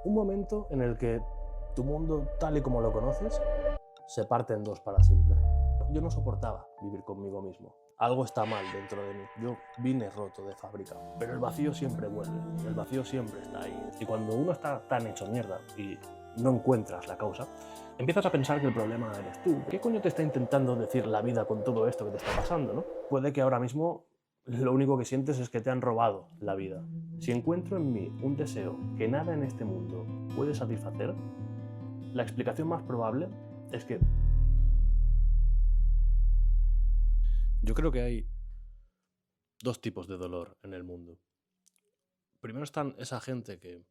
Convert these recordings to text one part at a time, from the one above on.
Un momento en el que tu mundo, tal y como lo conoces, se parte en dos para siempre. Yo no soportaba vivir conmigo mismo. Algo está mal dentro de mí. Yo vine roto de fábrica. Pero el vacío siempre vuelve. El vacío siempre está ahí. Y cuando uno está tan hecho mierda y no encuentras la causa, empiezas a pensar que el problema eres tú. ¿Qué coño te está intentando decir la vida con todo esto que te está pasando, no? Puede que ahora mismo lo único que sientes es que te han robado la vida. Si encuentro en mí un deseo que nada en este mundo puede satisfacer, la explicación más probable es que yo creo que hay dos tipos de dolor en el mundo. Primero están esa gente que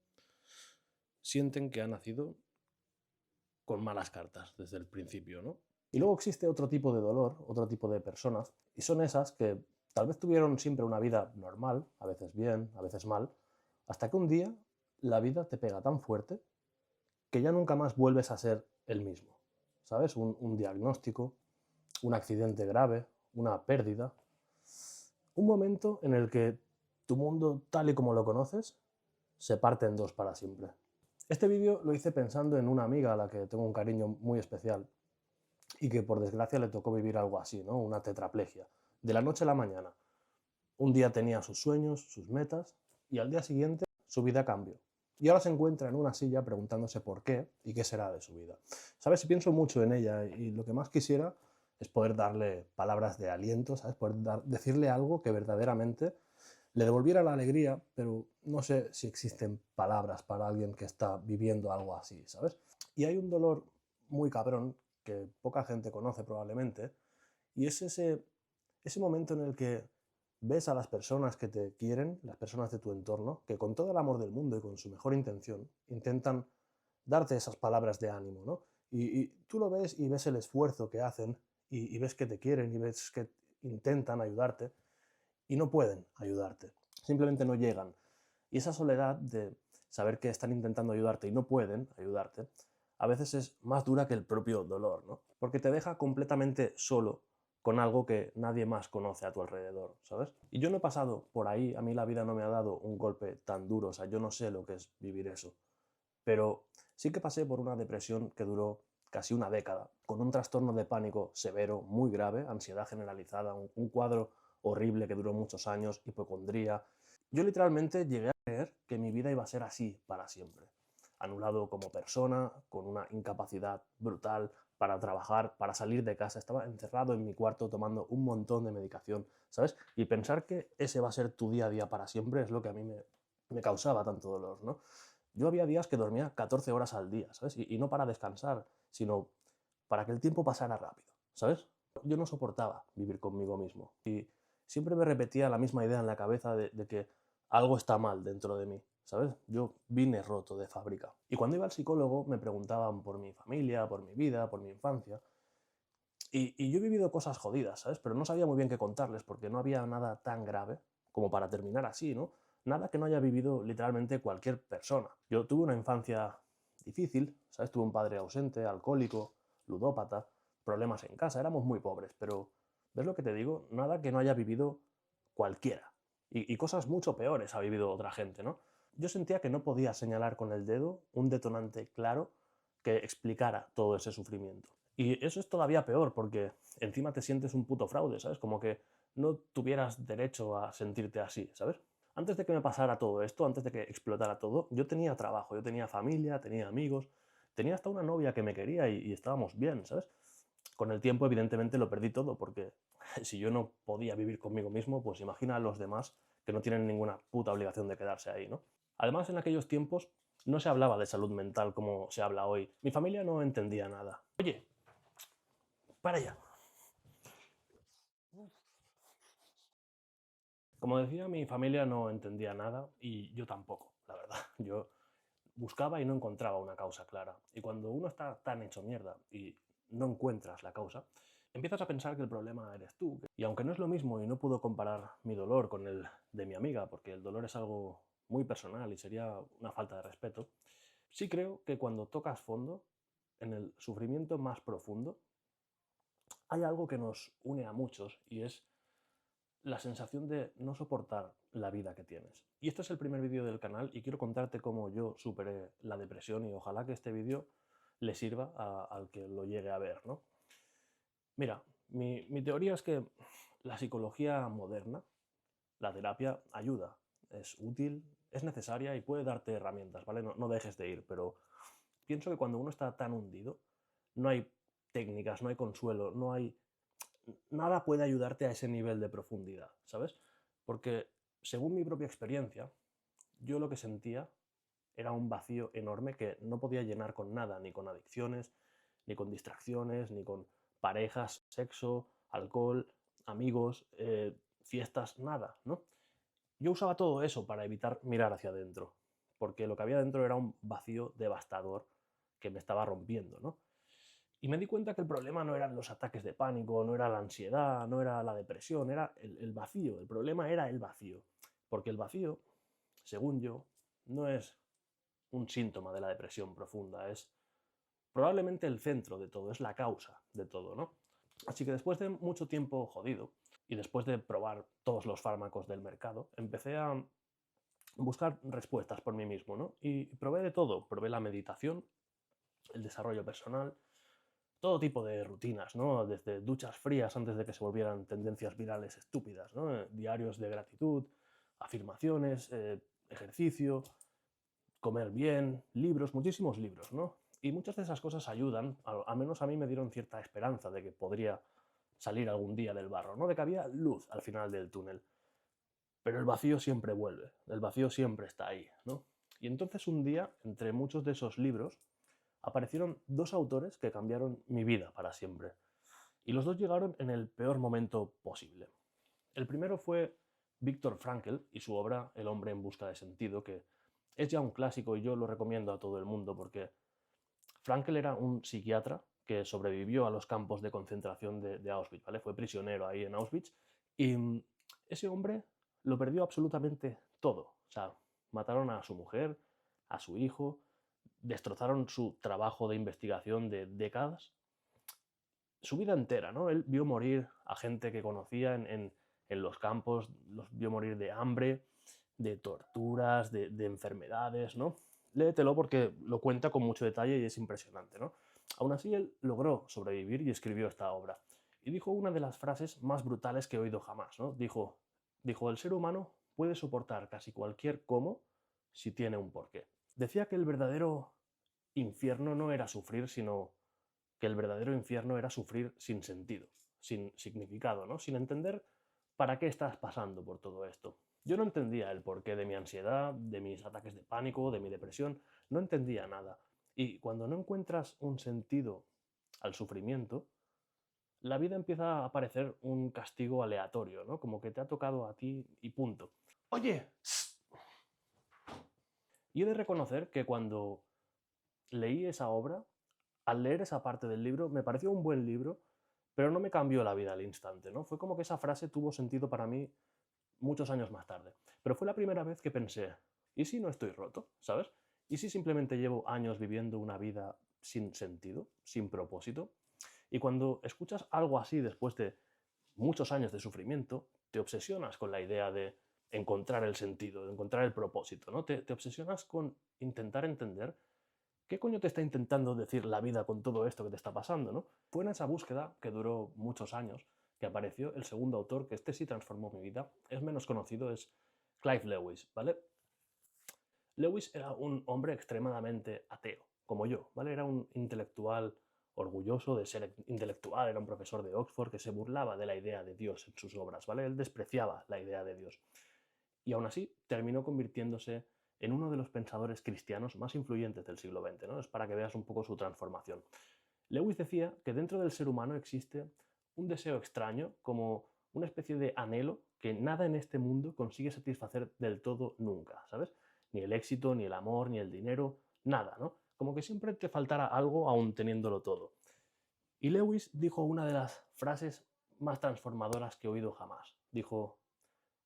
sienten que ha nacido con malas cartas desde el principio, ¿no? Y luego existe otro tipo de dolor, otro tipo de personas, y son esas que tal vez tuvieron siempre una vida normal, a veces bien, a veces mal, hasta que un día la vida te pega tan fuerte que ya nunca más vuelves a ser el mismo. ¿Sabes? Un diagnóstico, un accidente grave, una pérdida, un momento en el que tu mundo, tal y como lo conoces, se parte en dos para siempre. Este vídeo lo hice pensando en una amiga a la que tengo un cariño muy especial y que por desgracia le tocó vivir algo así, ¿no? Una tetraplegia. De la noche a la mañana. Un día tenía sus sueños, sus metas, y al día siguiente su vida cambió. Y ahora se encuentra en una silla preguntándose por qué y qué será de su vida. ¿Sabes? Si pienso mucho en ella y lo que más quisiera es poder darle palabras de aliento, ¿sabes? Poder decirle algo que verdaderamente le devolviera la alegría, pero no sé si existen palabras para alguien que está viviendo algo así, ¿sabes? Y hay un dolor muy cabrón que poca gente conoce probablemente, y es ese momento en el que ves a las personas que te quieren, las personas de tu entorno, que con todo el amor del mundo y con su mejor intención intentan darte esas palabras de ánimo, ¿no? Y tú lo ves y ves el esfuerzo que hacen y ves que te quieren y ves que intentan ayudarte y no pueden ayudarte, simplemente no llegan. Y esa soledad de saber que están intentando ayudarte y no pueden ayudarte, a veces es más dura que el propio dolor, ¿no? Porque te deja completamente solo con algo que nadie más conoce a tu alrededor, ¿sabes? Y yo no he pasado por ahí, a mí la vida no me ha dado un golpe tan duro, o sea, yo no sé lo que es vivir eso. Pero sí que pasé por una depresión que duró casi una década, con un trastorno de pánico severo, muy grave, ansiedad generalizada, un cuadro horrible que duró muchos años, hipocondría. Yo literalmente llegué a creer que mi vida iba a ser así para siempre. Anulado como persona, con una incapacidad brutal para trabajar, para salir de casa. Estaba encerrado en mi cuarto tomando un montón de medicación, ¿sabes? Y pensar que ese va a ser tu día a día para siempre es lo que a mí me causaba tanto dolor, ¿no? Yo había días que dormía 14 horas al día, ¿sabes? Y no para descansar, sino para que el tiempo pasara rápido, ¿sabes? Yo no soportaba vivir conmigo mismo y siempre me repetía la misma idea en la cabeza de que algo está mal dentro de mí, ¿sabes? Yo vine roto de fábrica. Y cuando iba al psicólogo me preguntaban por mi familia, por mi vida, por mi infancia. Y yo he vivido cosas jodidas, ¿sabes? Pero no sabía muy bien qué contarles porque no había nada tan grave como para terminar así, ¿no? Nada que no haya vivido literalmente cualquier persona. Yo tuve una infancia difícil, ¿sabes? Tuve un padre ausente, alcohólico, ludópata, problemas en casa, éramos muy pobres, pero ¿ves lo que te digo? Nada que no haya vivido cualquiera. Y cosas mucho peores ha vivido otra gente, ¿no? Yo sentía que no podía señalar con el dedo un detonante claro que explicara todo ese sufrimiento. Y eso es todavía peor porque encima te sientes un puto fraude, ¿sabes? Como que no tuvieras derecho a sentirte así, ¿sabes? Antes de que me pasara todo esto, antes de que explotara todo, yo tenía trabajo, yo tenía familia, tenía amigos, tenía hasta una novia que me quería y estábamos bien, ¿sabes? Con el tiempo, evidentemente, lo perdí todo porque si yo no podía vivir conmigo mismo, pues imagina a los demás que no tienen ninguna puta obligación de quedarse ahí, ¿no? Además, en aquellos tiempos no se hablaba de salud mental como se habla hoy. Mi familia no entendía nada. Oye, para allá. Como decía, mi familia no entendía nada y yo tampoco, la verdad. Yo buscaba y no encontraba una causa clara. Y cuando uno está tan hecho mierda y no encuentras la causa, empiezas a pensar que el problema eres tú. Y aunque no es lo mismo y no puedo comparar mi dolor con el de mi amiga, porque el dolor es algo muy personal y sería una falta de respeto, sí creo que cuando tocas fondo, en el sufrimiento más profundo, hay algo que nos une a muchos y es la sensación de no soportar la vida que tienes. Y este es el primer vídeo del canal y quiero contarte cómo yo superé la depresión y ojalá que este vídeo le sirva al que lo llegue a ver, ¿no? Mira, mi teoría es que la psicología moderna, la terapia, ayuda, es útil, es necesaria y puede darte herramientas, ¿vale? No dejes de ir, pero pienso que cuando uno está tan hundido, no hay técnicas, no hay consuelo, no hay nada puede ayudarte a ese nivel de profundidad, ¿sabes? Porque según mi propia experiencia, yo lo que sentía era un vacío enorme que no podía llenar con nada, ni con adicciones, ni con distracciones, ni con parejas, sexo, alcohol, amigos, fiestas, nada, ¿no? Yo usaba todo eso para evitar mirar hacia adentro, porque lo que había dentro era un vacío devastador que me estaba rompiendo, ¿no? Y me di cuenta que el problema no eran los ataques de pánico, no era la ansiedad, no era la depresión, era el vacío. El problema era el vacío. Porque el vacío, según yo, no es un síntoma de la depresión profunda, es probablemente el centro de todo, es la causa de todo, ¿no? Así que después de mucho tiempo jodido y después de probar todos los fármacos del mercado, empecé a buscar respuestas por mí mismo, ¿no? Y probé de todo. Probé la meditación, el desarrollo personal, todo tipo de rutinas, ¿no? Desde duchas frías antes de que se volvieran tendencias virales estúpidas, ¿no? Diarios de gratitud, afirmaciones, ejercicio, comer bien, libros, muchísimos libros, ¿no? Y muchas de esas cosas ayudan, al menos a mí me dieron cierta esperanza de que podría salir algún día del barro, ¿no? De que había luz al final del túnel. Pero el vacío siempre vuelve, el vacío siempre está ahí, ¿no? Y entonces un día, entre muchos de esos libros, aparecieron dos autores que cambiaron mi vida para siempre. Y los dos llegaron en el peor momento posible. El primero fue Viktor Frankl y su obra El hombre en busca de sentido, que es ya un clásico y yo lo recomiendo a todo el mundo porque Frankl era un psiquiatra que sobrevivió a los campos de concentración de Auschwitz, ¿vale? Fue prisionero ahí en Auschwitz y ese hombre lo perdió absolutamente todo. O sea, mataron a su mujer, a su hijo, destrozaron su trabajo de investigación de décadas, su vida entera, ¿no? Él vio morir a gente que conocía en los campos, los vio morir de hambre, de torturas, de enfermedades, ¿no? Léetelo porque lo cuenta con mucho detalle y es impresionante, ¿no? Aún así, él logró sobrevivir y escribió esta obra. Y dijo una de las frases más brutales que he oído jamás, ¿no? Dijo, el ser humano puede soportar casi cualquier cómo si tiene un porqué. Decía que el verdadero infierno no era sufrir, sino que el verdadero infierno era sufrir sin sentido, sin significado, ¿no? Sin entender para qué estás pasando por todo esto. Yo no entendía el porqué de mi ansiedad, de mis ataques de pánico, de mi depresión, no entendía nada. Y cuando no encuentras un sentido al sufrimiento, la vida empieza a parecer un castigo aleatorio, ¿no? Como que te ha tocado a ti y punto. Oye, y he de reconocer que cuando leí esa obra, al leer esa parte del libro, me pareció un buen libro, pero no me cambió la vida al instante, ¿no? Fue como que esa frase tuvo sentido para mí muchos años más tarde. Pero fue la primera vez que pensé, ¿y si no estoy roto? ¿Sabes? ¿Y si simplemente llevo años viviendo una vida sin sentido, sin propósito? Y cuando escuchas algo así después de muchos años de sufrimiento, te obsesionas con la idea de encontrar el sentido, de encontrar el propósito, ¿no? Te obsesionas con intentar entender qué coño te está intentando decir la vida con todo esto que te está pasando, ¿no? Fue en esa búsqueda, que duró muchos años, que apareció el segundo autor, que este sí transformó mi vida, es menos conocido, es Clive Lewis, ¿vale? Lewis era un hombre extremadamente ateo, como yo, ¿vale? Era un intelectual orgulloso de ser intelectual, era un profesor de Oxford que se burlaba de la idea de Dios en sus obras, ¿vale? Él despreciaba la idea de Dios. Y aún así terminó convirtiéndose en uno de los pensadores cristianos más influyentes del siglo XX, ¿no? Es para que veas un poco su transformación. Lewis decía que dentro del ser humano existe un deseo extraño, como una especie de anhelo que nada en este mundo consigue satisfacer del todo nunca, ¿sabes? Ni el éxito, ni el amor, ni el dinero, nada, ¿no? Como que siempre te faltara algo aún teniéndolo todo. Y Lewis dijo una de las frases más transformadoras que he oído jamás. Dijo,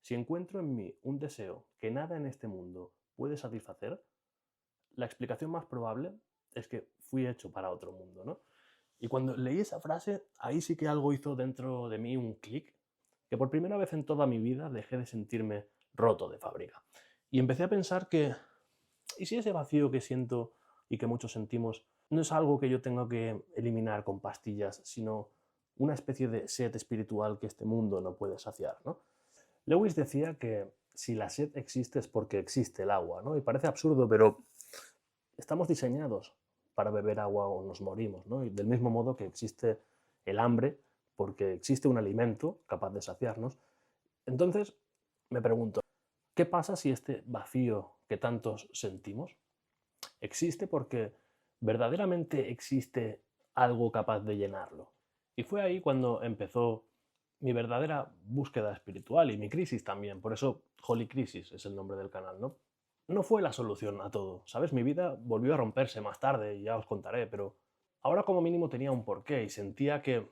si encuentro en mí un deseo que nada en este mundo puede satisfacer, la explicación más probable es que fui hecho para otro mundo, ¿no? Y cuando leí esa frase, ahí sí que algo hizo dentro de mí un clic, que por primera vez en toda mi vida dejé de sentirme roto de fábrica. Y empecé a pensar que, ¿y si ese vacío que siento y que muchos sentimos no es algo que yo tengo que eliminar con pastillas, sino una especie de sed espiritual que este mundo no puede saciar, ¿no? Lewis decía que si la sed existe es porque existe el agua, ¿no? Y parece absurdo, pero estamos diseñados para beber agua o nos morimos, ¿no? Y del mismo modo que existe el hambre porque existe un alimento capaz de saciarnos. Entonces, me pregunto, ¿qué pasa si este vacío que tantos sentimos existe porque verdaderamente existe algo capaz de llenarlo? Y fue ahí cuando empezó mi verdadera búsqueda espiritual y mi crisis también. Por eso Holy Crisis es el nombre del canal, ¿no? No fue la solución a todo, ¿sabes? Mi vida volvió a romperse más tarde y ya os contaré, pero ahora como mínimo tenía un porqué y sentía que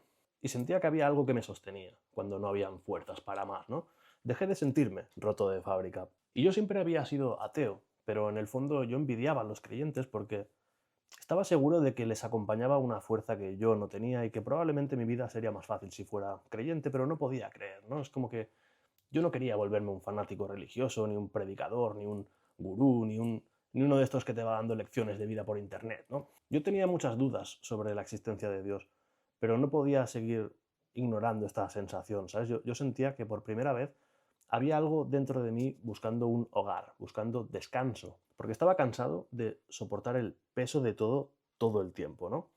había algo que me sostenía cuando no habían fuerzas para más, ¿no? Dejé de sentirme roto de fábrica. Y yo siempre había sido ateo, pero en el fondo yo envidiaba a los creyentes porque estaba seguro de que les acompañaba una fuerza que yo no tenía y que probablemente mi vida sería más fácil si fuera creyente, pero no podía creer, ¿no? Es como que yo no quería volverme un fanático religioso, ni un predicador, ni un gurú, ni uno de estos que te va dando lecciones de vida por internet, ¿no? Yo tenía muchas dudas sobre la existencia de Dios, pero no podía seguir ignorando esta sensación, ¿sabes? Yo sentía que por primera vez había algo dentro de mí buscando un hogar, buscando descanso, porque estaba cansado de soportar el peso de todo el tiempo, ¿no?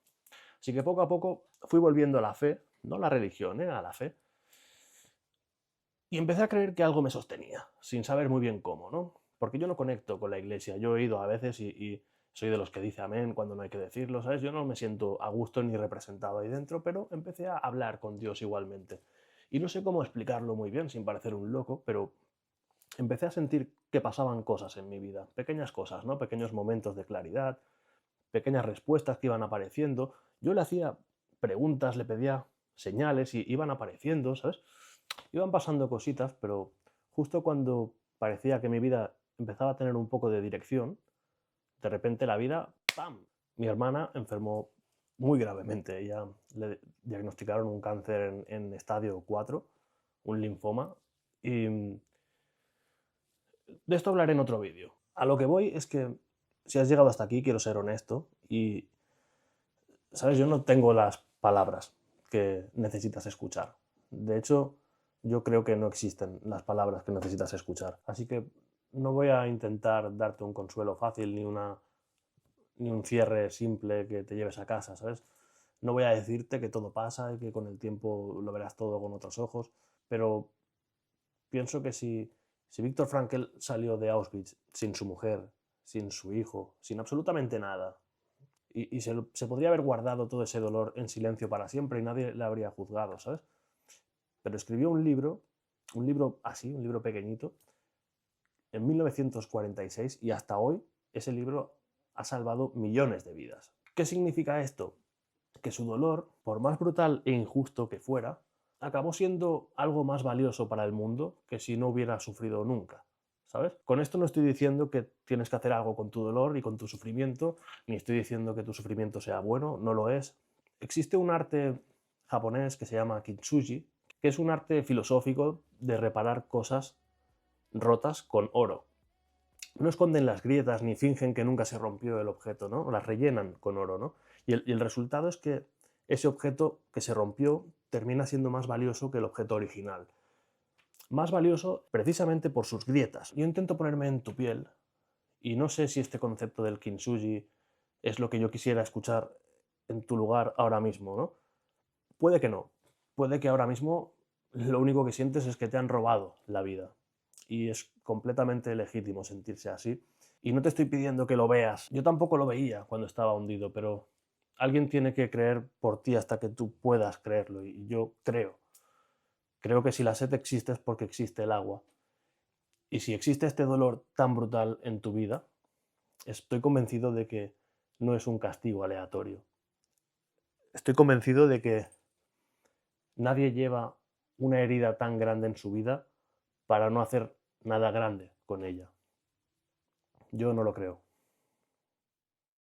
Así que poco a poco fui volviendo a la fe, no a la religión, a la fe, y empecé a creer que algo me sostenía, sin saber muy bien cómo, ¿no? Porque yo no conecto con la iglesia. Yo he ido a veces y soy de los que dice amén cuando no hay que decirlo, ¿sabes? Yo no me siento a gusto ni representado ahí dentro, pero empecé a hablar con Dios igualmente. Y no sé cómo explicarlo muy bien sin parecer un loco, pero empecé a sentir que pasaban cosas en mi vida, pequeñas cosas, ¿no? Pequeños momentos de claridad, pequeñas respuestas que iban apareciendo. Yo le hacía preguntas, le pedía señales y iban apareciendo, ¿sabes? Iban pasando cositas, pero justo cuando parecía que mi vida empezaba a tener un poco de dirección, de repente la vida, ¡pam! Mi hermana enfermó muy gravemente. Ella le diagnosticaron un cáncer en estadio 4, un linfoma, y de esto hablaré en otro vídeo. A lo que voy es que si has llegado hasta aquí, quiero ser honesto y, ¿sabes? Yo no tengo las palabras que necesitas escuchar. De hecho, yo creo que no existen las palabras que necesitas escuchar. Así que no voy a intentar darte un consuelo fácil ni un cierre simple que te lleves a casa, ¿sabes? No voy a decirte que todo pasa y que con el tiempo lo verás todo con otros ojos, pero pienso que si Viktor Frankl salió de Auschwitz sin su mujer, sin su hijo, sin absolutamente nada, y se podría haber guardado todo ese dolor en silencio para siempre y nadie le habría juzgado, ¿sabes? Pero escribió un libro así, un libro pequeñito, en 1946 y hasta hoy ese libro ha salvado millones de vidas. ¿Qué significa esto? Que su dolor, por más brutal e injusto que fuera, acabó siendo algo más valioso para el mundo que si no hubiera sufrido nunca, ¿sabes? Con esto no estoy diciendo que tienes que hacer algo con tu dolor y con tu sufrimiento, ni estoy diciendo que tu sufrimiento sea bueno, no lo es. Existe un arte japonés que se llama kintsugi, que es un arte filosófico de reparar cosas rotas con oro. No esconden las grietas ni fingen que nunca se rompió el objeto, ¿no? Las rellenan con oro, ¿no? Y el resultado es que ese objeto que se rompió termina siendo más valioso que el objeto original. Más valioso precisamente por sus grietas. Yo intento ponerme en tu piel y no sé si este concepto del kintsugi es lo que yo quisiera escuchar en tu lugar ahora mismo, ¿no? Puede que no. Puede que ahora mismo lo único que sientes es que te han robado la vida. Y es completamente legítimo sentirse así. Y no te estoy pidiendo que lo veas. Yo tampoco lo veía cuando estaba hundido, pero alguien tiene que creer por ti hasta que tú puedas creerlo. Y yo creo. Creo que si la sed existe es porque existe el agua. Y si existe este dolor tan brutal en tu vida, estoy convencido de que no es un castigo aleatorio. Estoy convencido de que nadie lleva una herida tan grande en su vida para no hacer nada grande con ella. Yo no lo creo.